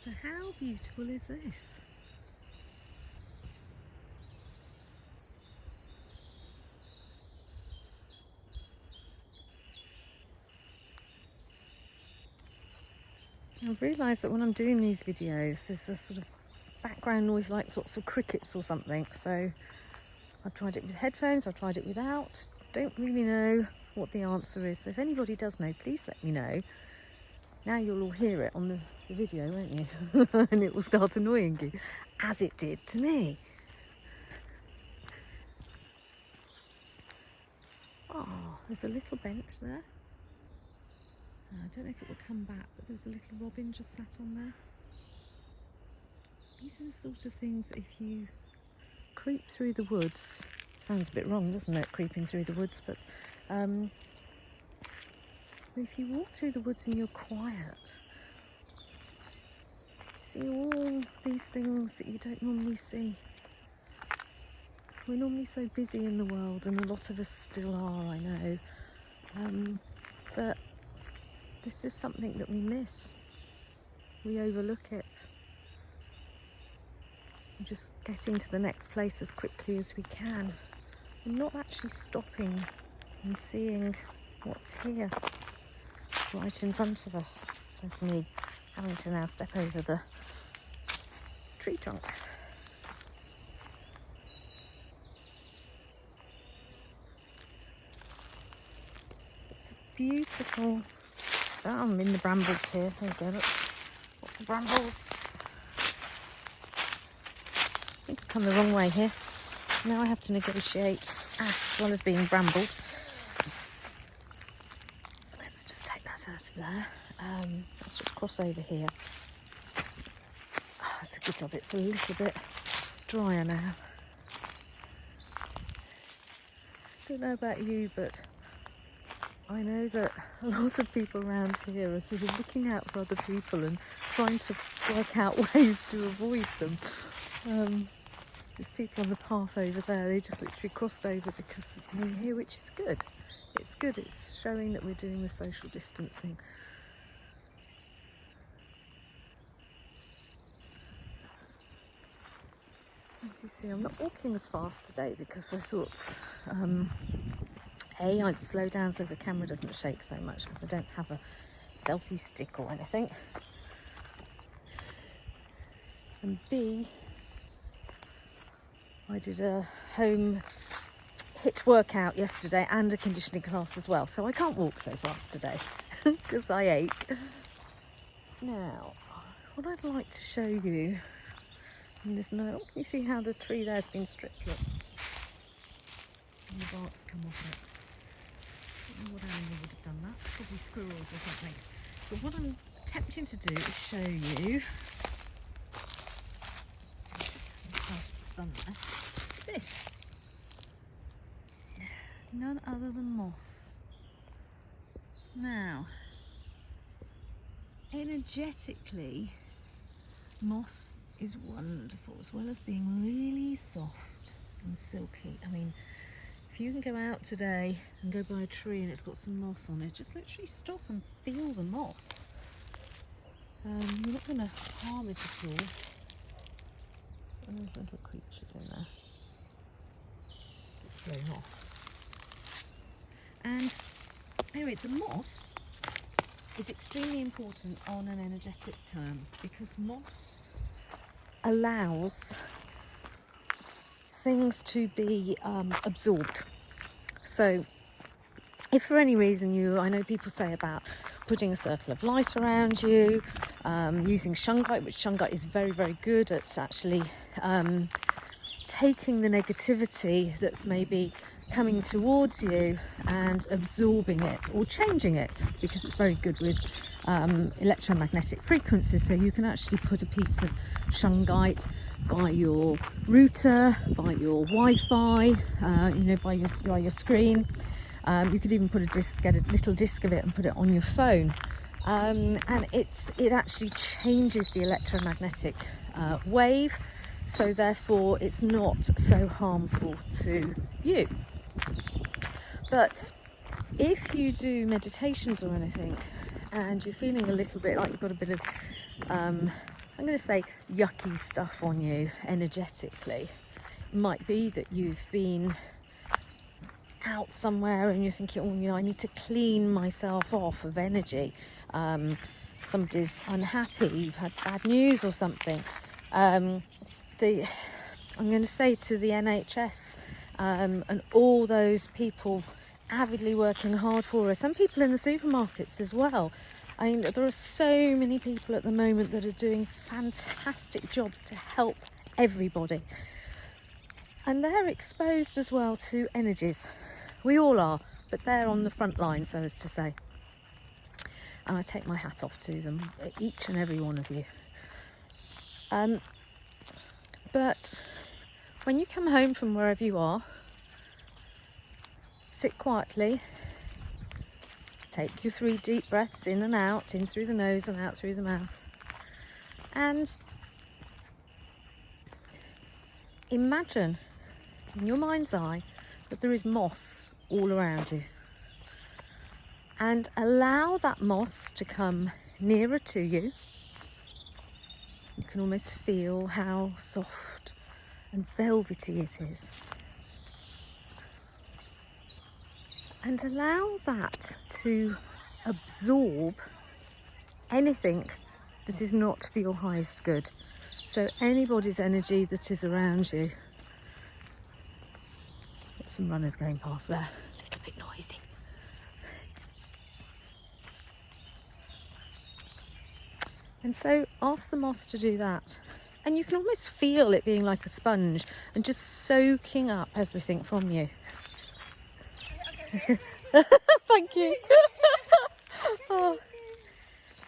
So how beautiful is this? I've realised that when I'm doing these videos there's a sort of background noise like sorts of crickets or something, so I've tried it with headphones, I've tried it without. Don't really know what the answer is, so if anybody does know, please let me know. Now you'll all hear it on the video, won't you? And it will start annoying you, as it did to me. Oh, there's a little bench there. I don't know if it will come back, but there was a little robin just sat on there. These are the sort of things that if you creep through the woods, sounds a bit wrong, doesn't it, creeping through the woods, but if you walk through the woods and you're quiet, you see all these things that you don't normally see. We're normally so busy in the world, and a lot of us still are, I know, that this is something that we miss. We overlook it. We're just getting to the next place as quickly as we can. We're not actually stopping and seeing what's here, right in front of us. Says me having to now step over the tree trunk. It's a beautiful... Oh, I'm in the brambles here. There we go, look. Lots of brambles. I think I've come the wrong way here. Now I have to negotiate as well as being brambled. Let's just take that out of there. Let's just cross over here. Oh, that's a good job. It's a little bit drier now. Don't know about you, but I know that a lot of people around here are sort of looking out for other people and trying to work out ways to avoid them. There's people on the path over there, they just literally crossed over because of me here, which is good. It's good, it's showing that we're doing the social distancing. As you see, I'm not walking as fast today because I thought I'd slow down so the camera doesn't shake so much, because I don't have a selfie stick or anything. And B, I did a home HIIT workout yesterday and a conditioning class as well, so I can't walk so fast today because I ache. Now, what I'd like to show you, and there's no, can you see how the tree there's been stripped? Look, and the bark's come off it. I don't know what animal would have done that, probably squirrels or something. But what I'm attempting to do is show you, this. None other than moss. Now, energetically, moss is wonderful, as well as being really soft and silky. I mean, if you can go out today and go by a tree and it's got some moss on it, just literally stop and feel the moss. You're not going to harm it at all. There's little creatures in there. It's blown off. And anyway, the moss is extremely important on an energetic term, because moss allows things to be absorbed. So if for any reason I know people say about putting a circle of light around you, using Shungite, which Shungite is very, very good at actually taking the negativity that's maybe coming towards you and absorbing it or changing it, because it's very good with electromagnetic frequencies. So you can actually put a piece of Shungite by your router, by your Wi-Fi, by your screen. You could even put get a little disc of it and put it on your phone, and it actually changes the electromagnetic wave, so therefore it's not so harmful to you. But if you do meditations or anything and you're feeling a little bit like you've got a bit of I'm going to say, yucky stuff on you energetically. It might be that you've been out somewhere and you're thinking, oh, you know, I need to clean myself off of energy. Somebody's unhappy, you've had bad news or something. I'm going to say to the NHS and all those people avidly working hard for us, some people in the supermarkets as well. I mean, there are so many people at the moment that are doing fantastic jobs to help everybody. And they're exposed as well to energies. We all are, but they're on the front line, so as to say. And I take my hat off to them, each and every one of you. But when you come home from wherever you are, sit quietly, take your 3 deep breaths in and out, in through the nose and out through the mouth. And imagine in your mind's eye that there is moss all around you. And allow that moss to come nearer to you. You can almost feel how soft and velvety it is. And allow that to absorb anything that is not for your highest good. So anybody's energy that is around you. Got some runners going past there, a little bit noisy. And so ask the moss to do that. And you can almost feel it being like a sponge and just soaking up everything from you. Thank you. Oh.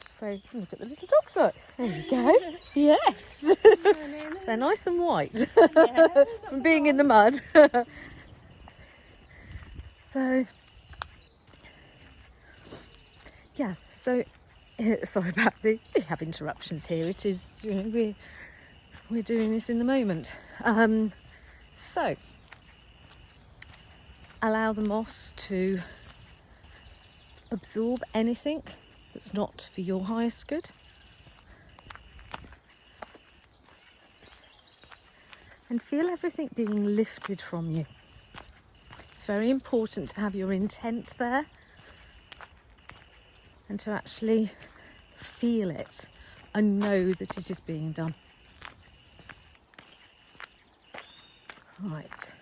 So look at the little dogs. Look. There you go. Yes. They're nice and white from being in the mud. So yeah, so sorry about we have interruptions here. It is, you know, we're doing this in the moment. So allow the moss to absorb anything that's not for your highest good. And feel everything being lifted from you. It's very important to have your intent there and to actually feel it and know that it is being done. Right.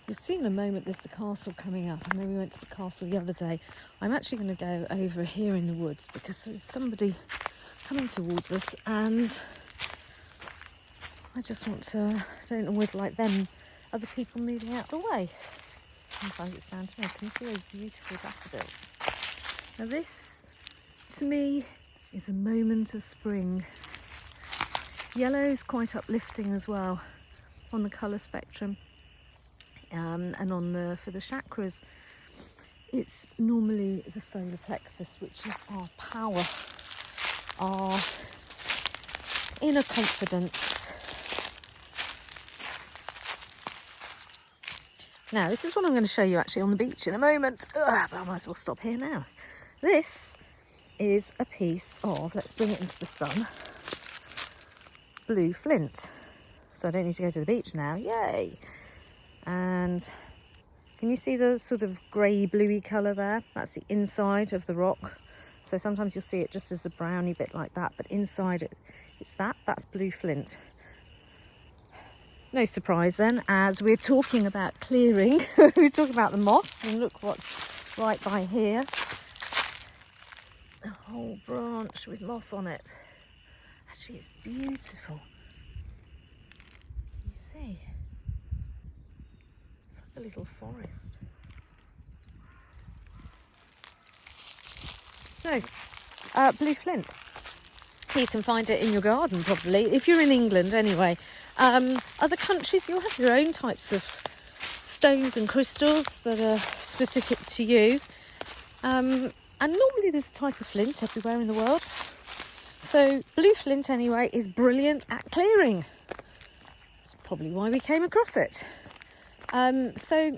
You'll see in a moment there's the castle coming up. I know we went to the castle the other day. I'm actually going to go over here in the woods because there's somebody coming towards us and I just want to, I don't always like them, other people moving out of the way. Sometimes it's down to me. Can you see those beautiful daffodils? Now this, to me, is a moment of spring. Yellow's quite uplifting as well on the colour spectrum. And on the, for the chakras, it's normally the solar plexus, which is our power, our inner confidence. Now, this is what I'm going to show you actually on the beach in a moment. But I might as well stop here now. This is a piece of, let's bring it into the sun, blue flint. So I don't need to go to the beach now. Yay! And can you see the sort of grey bluey colour there? That's the inside of the rock. So sometimes you'll see it just as a browny bit like that, but inside it, that's blue flint. No surprise then, as we're talking about clearing, we're talking about the moss, and look what's right by here. A whole branch with moss on it. Actually, it's beautiful. You see? A little forest. So, blue flint. You can find it in your garden probably, if you're in England anyway. Other countries, you'll have your own types of stones and crystals that are specific to you. And normally there's a type of flint everywhere in the world. So blue flint anyway is brilliant at clearing. That's probably why we came across it. So,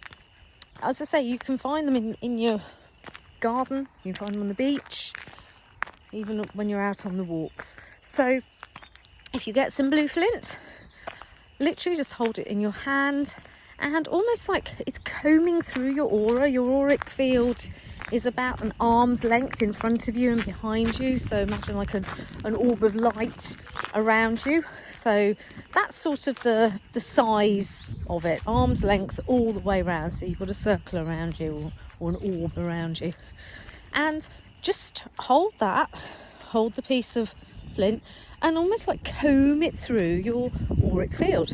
as I say, you can find them in your garden, you can find them on the beach, even when you're out on the walks. So if you get some blue flint, literally just hold it in your hand, and almost like it's combing through your aura. Your auric field is about an arm's length in front of you and behind you. So imagine like an orb of light around you. So that's sort of the size of it, arm's length all the way around. So you've got a circle around you, or an orb around you. And just hold the piece of flint and almost like comb it through your auric field,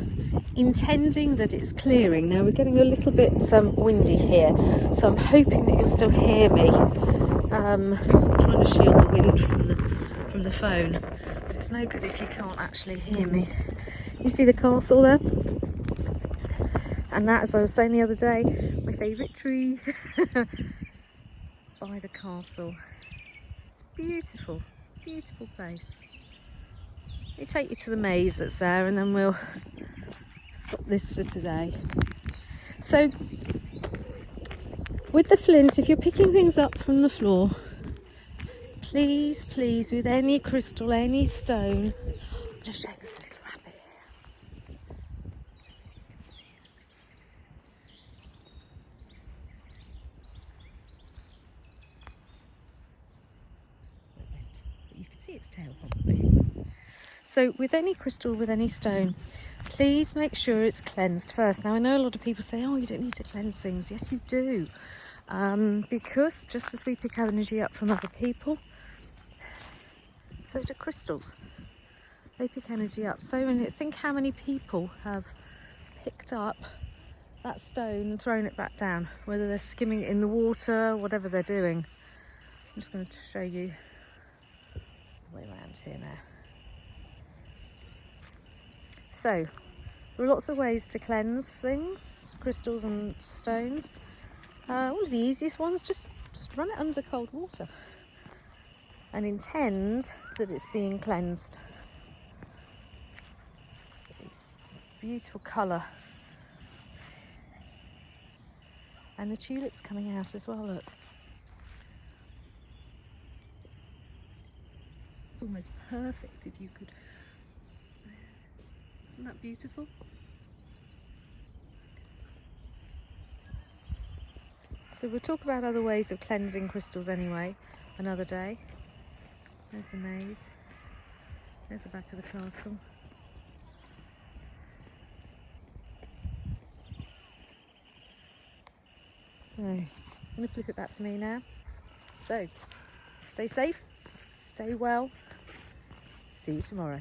intending that it's clearing. Now we're getting a little bit windy here, so I'm hoping that you'll still hear me. I'm trying to shield the wind from the phone, but it's no good if you can't actually hear me. You see the castle there? And that, as I was saying the other day, my favourite tree by the castle. It's beautiful, beautiful place. Let me take you to the maze that's there, and then we'll stop this for today. So with the flint, if you're picking things up from the floor, please, with any crystal, any stone, I'll just show you this little rabbit here. You can see it. But you can see its tail probably. So with any crystal, with any stone, please make sure it's cleansed first. Now I know a lot of people say, oh, you don't need to cleanse things. Yes, you do. Because just as we pick energy up from other people, so do crystals. They pick energy up. So think how many people have picked up that stone and thrown it back down, whether they're skimming it in the water, whatever they're doing. I'm just going to show you the way around here now. So there are lots of ways to cleanse things, crystals and stones. One of the easiest ones, just run it under cold water and intend that it's being cleansed. It's beautiful colour, and the tulips coming out as well. Look, it's almost perfect if you could. Isn't that beautiful? So we'll talk about other ways of cleansing crystals anyway, another day. There's the maze. There's the back of the castle. So I'm going to flip it back to me now. So stay safe, stay well. See you tomorrow.